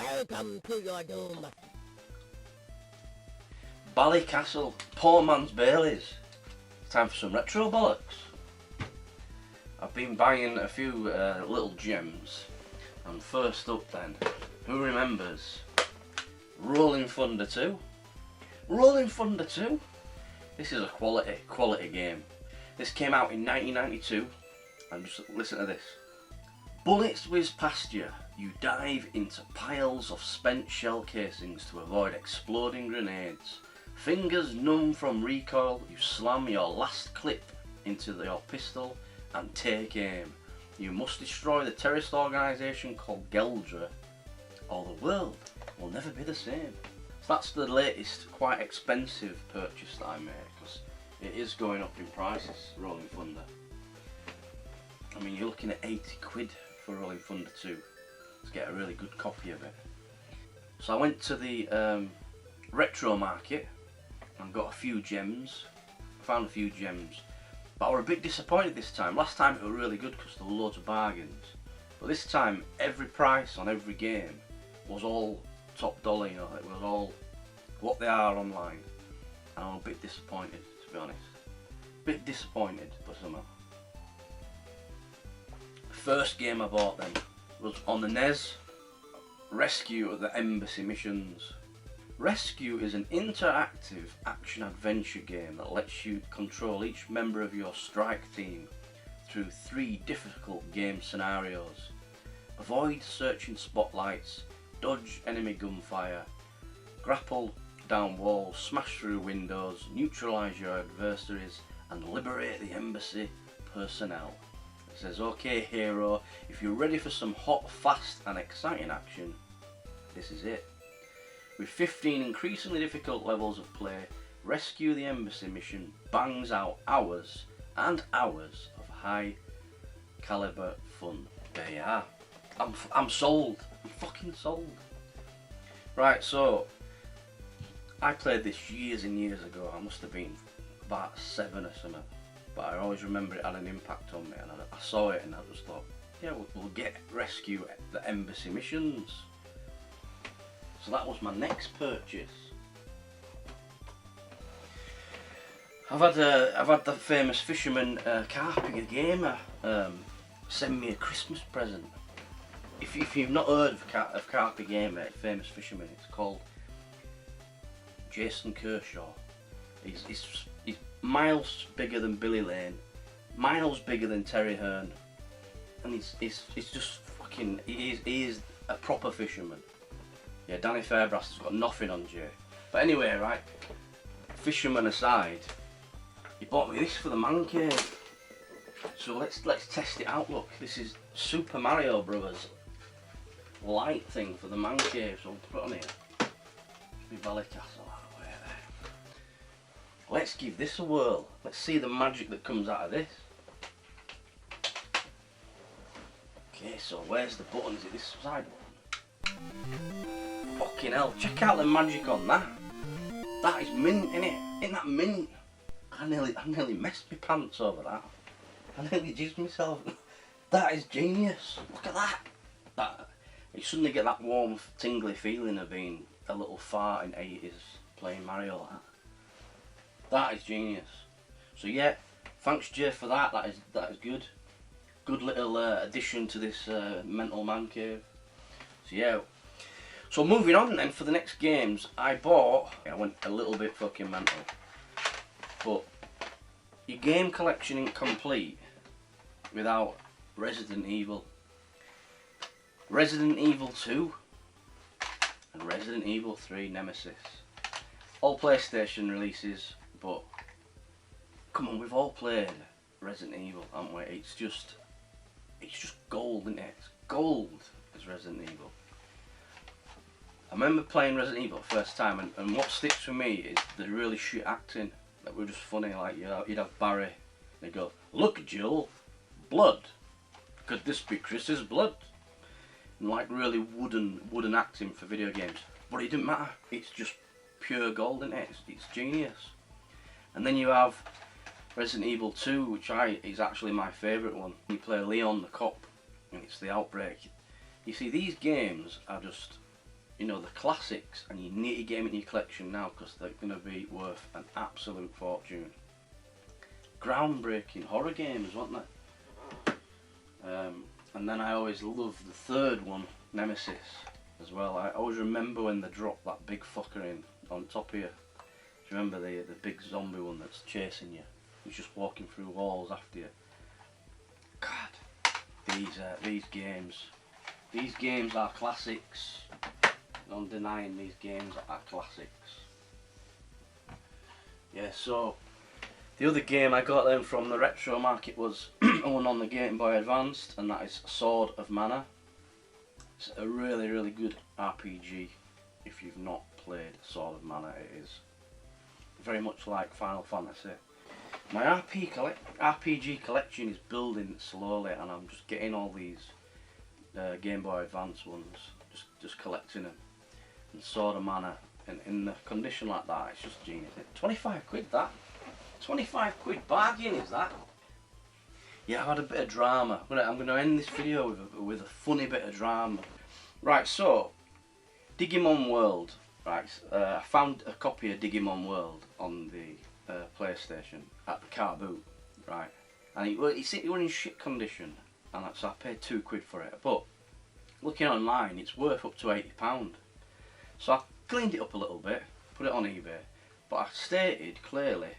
Welcome to your doom. Ballycastle, poor man's Baileys. Time for some retro bollocks. I've been buying a few little gems, and first up then, who remembers Rolling Thunder 2? Rolling Thunder 2? This is a quality game. This came out in 1992, and just listen to this. Bullets whiz past you. You dive into piles of spent shell casings to avoid exploding grenades. Fingers numb from recoil, you slam your last clip into your pistol and take aim. You must destroy the terrorist organisation called Geldra, or the world will never be the same. So that's the latest, quite expensive purchase that I made, because it is going up in prices, Rolling Thunder. I mean, you're looking at 80 quid for Rolling Thunder 2 to get a really good copy of it. So I went to the retro market and got a few gems. I found a few gems, but I was a bit disappointed this time. Last time it was really good because there were loads of bargains, but this time every price on every game was all top dollar, you know, it was all what they are online, and I'm a bit disappointed, to be honest. A bit disappointed, but somehow. The first game I bought then was on the NES, Rescue of the Embassy Missions. Rescue is an interactive action-adventure game that lets you control each member of your strike team through 3 difficult game scenarios. Avoid searching spotlights, dodge enemy gunfire, grapple down walls, smash through windows, neutralise your adversaries, and liberate the embassy personnel. It says, okay hero, if you're ready for some hot, fast and exciting action, this is it. With 15 increasingly difficult levels of play, Rescue the Embassy mission bangs out hours and hours of high caliber fun. There you are. I'm sold. I'm fucking sold. Right, so I played this years and years ago. I must have been about 7 or something, but I always remember it had an impact on me, and I saw it and I just thought, yeah, we'll get Rescue the Embassy Missions. So that was my next purchase. I've had the famous fisherman Carpy, a gamer, send me a Christmas present. If you've not heard of Carpy Gamer, famous fisherman, it's called Jason Kershaw. He's miles bigger than Billy Lane, miles bigger than Terry Hearn, and he's just fucking, he is a proper fisherman. Yeah, Danny Fairbrass has got nothing on Jay. But anyway, right, fisherman aside, he bought me this for the man cave. So let's test it out. Look, this is Super Mario Brothers light thing for the man cave. So we'll put it on here. Should be Ballycastle out of the way there. Let's give this a whirl. Let's see the magic that comes out of this. Okay, so where's the button? Is it this side button? Fucking hell, check out the magic on that. That is mint, innit? Isn't that mint? I nearly messed my pants over that. I nearly jizzed myself. That is genius. Look at that. You suddenly get that warm, tingly feeling of being a little fart in 80s playing Mario. That is genius. So yeah, thanks Jay for that. That is good. Good little addition to this mental man cave. So yeah. So moving on then for the next games, I went a little bit fucking mental. But your game collection ain't complete without Resident Evil. Resident Evil 2 and Resident Evil 3 Nemesis. All PlayStation releases, but come on, we've all played Resident Evil, haven't we? It's just gold, isn't it? It's gold as Resident Evil. I remember playing Resident Evil the first time, and what sticks with me is the really shit acting that were just funny. Like you'd have Barry, and he'd go, "Look, Jill, blood. Could this be Chris's blood?" And like really wooden acting for video games. But it didn't matter. It's just pure gold, isn't it? It's genius. And then you have Resident Evil 2, which is actually my favourite one. You play Leon the cop, and it's the Outbreak. You see, these games are just you know, the classics, and you need to get them in your collection now because they're going to be worth an absolute fortune. Groundbreaking horror games, weren't they? And then I always loved the third one, Nemesis, as well. I always remember when they dropped that big fucker in on top here. Do you remember the big zombie one that's chasing you? He's just walking through walls after you. God, these games are classics. No denying these games are classics. Yeah, so the other game I got then from the retro market was one on the Game Boy Advanced, and that is Sword of Mana. It's a really, really good RPG. If you've not played Sword of Mana, it is very much like Final Fantasy. My RPG collection is building slowly, and I'm just getting all these Game Boy Advance ones, just collecting them. And Sword of Mana, and in a condition like that, it's just genius. 25 quid that. 25 quid bargain is that. Yeah, I've had a bit of drama. I'm going to end this video with a funny bit of drama. Right, so Digimon World. Right, I found a copy of Digimon World on the PlayStation at the car boot. Right, and it was in shit condition, and so I paid £2 for it. But looking online, it's worth up to £80. So I cleaned it up a little bit, put it on eBay, but I stated clearly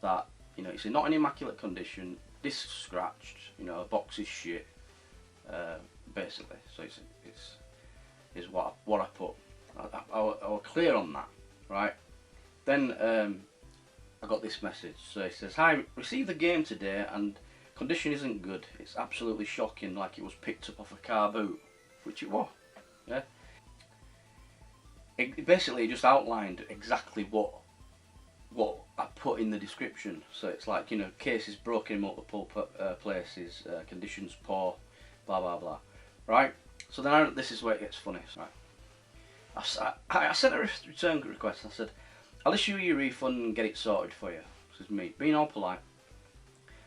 that, you know, it's not in immaculate condition, disc scratched, you know, the box is shit, basically. So it's what I put. I was clear on that, right? Then I got this message. So it says, "Hi, received the game today and condition isn't good. It's absolutely shocking, like it was picked up off a car boot," which it was. Yeah. It basically just outlined exactly what I put in the description. So it's like, you know, cases broken in multiple places, conditions poor, blah blah blah. Right. So then this is where it gets funny. Right. I sent a return request. I said, "I'll issue you a refund and get it sorted for you." This is me being all polite.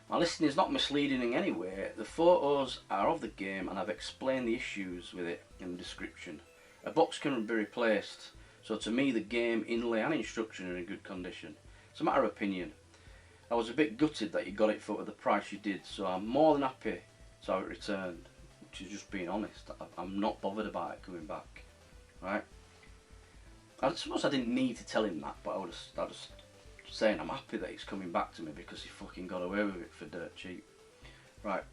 "My listing is not misleading in any way. The photos are of the game and I've explained the issues with it in the description. A box can be replaced, so to me the game, inlay and instruction are in good condition. It's a matter of opinion. I was a bit gutted that you got it for the price you did, so I'm more than happy to have it returned," which is just being honest. I'm not bothered about it coming back. Right? I suppose I didn't need to tell him that, but I was just saying I'm happy that he's coming back to me because he fucking got away with it for dirt cheap. Right.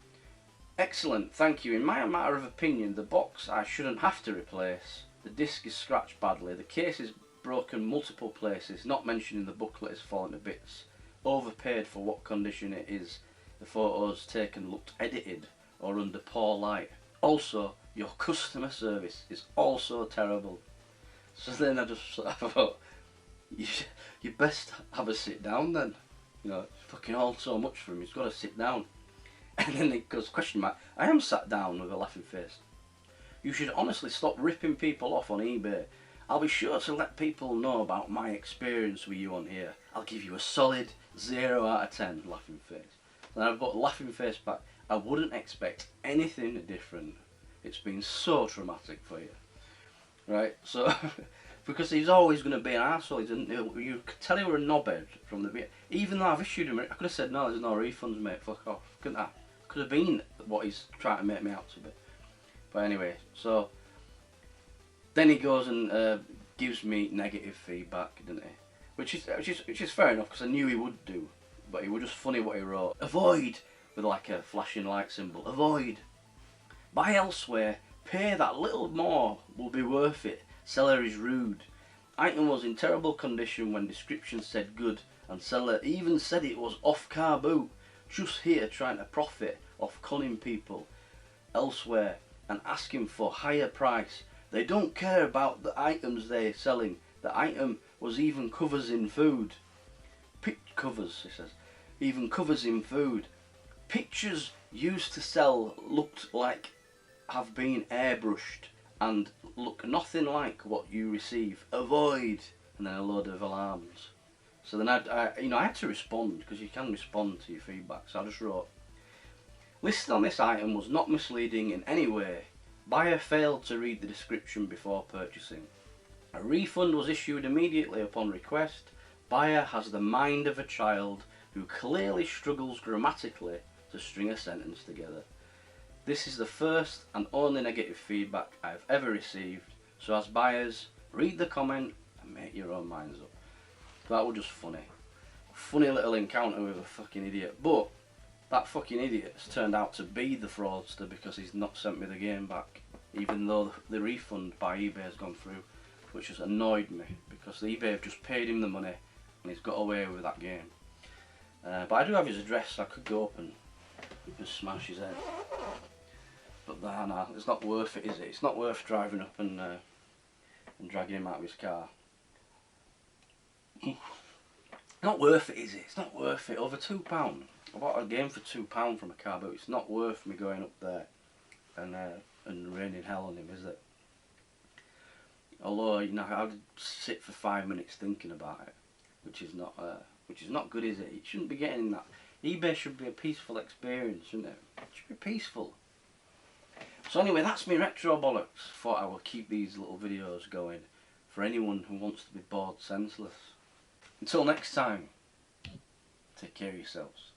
"Excellent, thank you. In my matter of opinion, the box I shouldn't have to replace. The disc is scratched badly. The case is broken multiple places. Not mentioning the booklet is falling to bits. Overpaid for what condition it is. The photos taken looked edited or under poor light. Also, your customer service is also terrible." So then I just thought, you best have a sit down then. You know, it's fucking all so much for him, he's got to sit down. And then it goes, question mark, I am sat down with a laughing face. "You should honestly stop ripping people off on eBay. I'll be sure to let people know about my experience with you on here. I'll give you a solid 0 out of 10, laughing face." And I put laughing face back. "I wouldn't expect anything different. It's been so traumatic for you." Right, so because he's always going to be an arsehole. You could tell he were a knobhead from the beginning. Even though I've issued him, I could have said, "No, there's no refunds, mate, fuck off." Couldn't I? Could have been what he's trying to make me out to be. But anyway, so then he goes and gives me negative feedback, didn't he? Which is fair enough, because I knew he would do. But it was just funny what he wrote. "Avoid," with like a flashing light symbol. "Avoid. Buy elsewhere. Pay that little more, will be worth it. Seller is rude. Item was in terrible condition when description said good, and seller even said it was off car boot. Just here trying to profit off conning people elsewhere and asking for higher price. They don't care about the items they're selling. The item was even covers in food. Covers," it says. "Even covers in food. Pictures used to sell looked like have been airbrushed and look nothing like what you receive. Avoid," and then a load of alarms. So then I had to respond, because you can respond to your feedback. So I just wrote, "Listed on this item was not misleading in any way. Buyer failed to read the description before purchasing. A refund was issued immediately upon request. Buyer has the mind of a child who clearly struggles grammatically to string a sentence together. This is the first and only negative feedback I have ever received, so as buyers, read the comment and make your own minds up. That was just funny. Funny little encounter with a fucking idiot, but that fucking idiot's turned out to be the fraudster because he's not sent me the game back, even though the refund by eBay has gone through, which has annoyed me because the eBay have just paid him the money and he's got away with that game. But I do have his address, so I could go up and just smash his head. But nah, it's not worth it, is it? It's not worth driving up and dragging him out of his car. Not worth it, is it? It's not worth it. Over £2. I bought a game for £2 from a car, but it's not worth me going up there and raining hell on him, is it? Although, you know, I'd sit for 5 minutes thinking about it, which is not good, is it? It shouldn't be getting that. eBay should be a peaceful experience, shouldn't it? It should be peaceful. So anyway, that's me retro bollocks. Thought I will keep these little videos going for anyone who wants to be bored senseless. Until next time, take care of yourselves.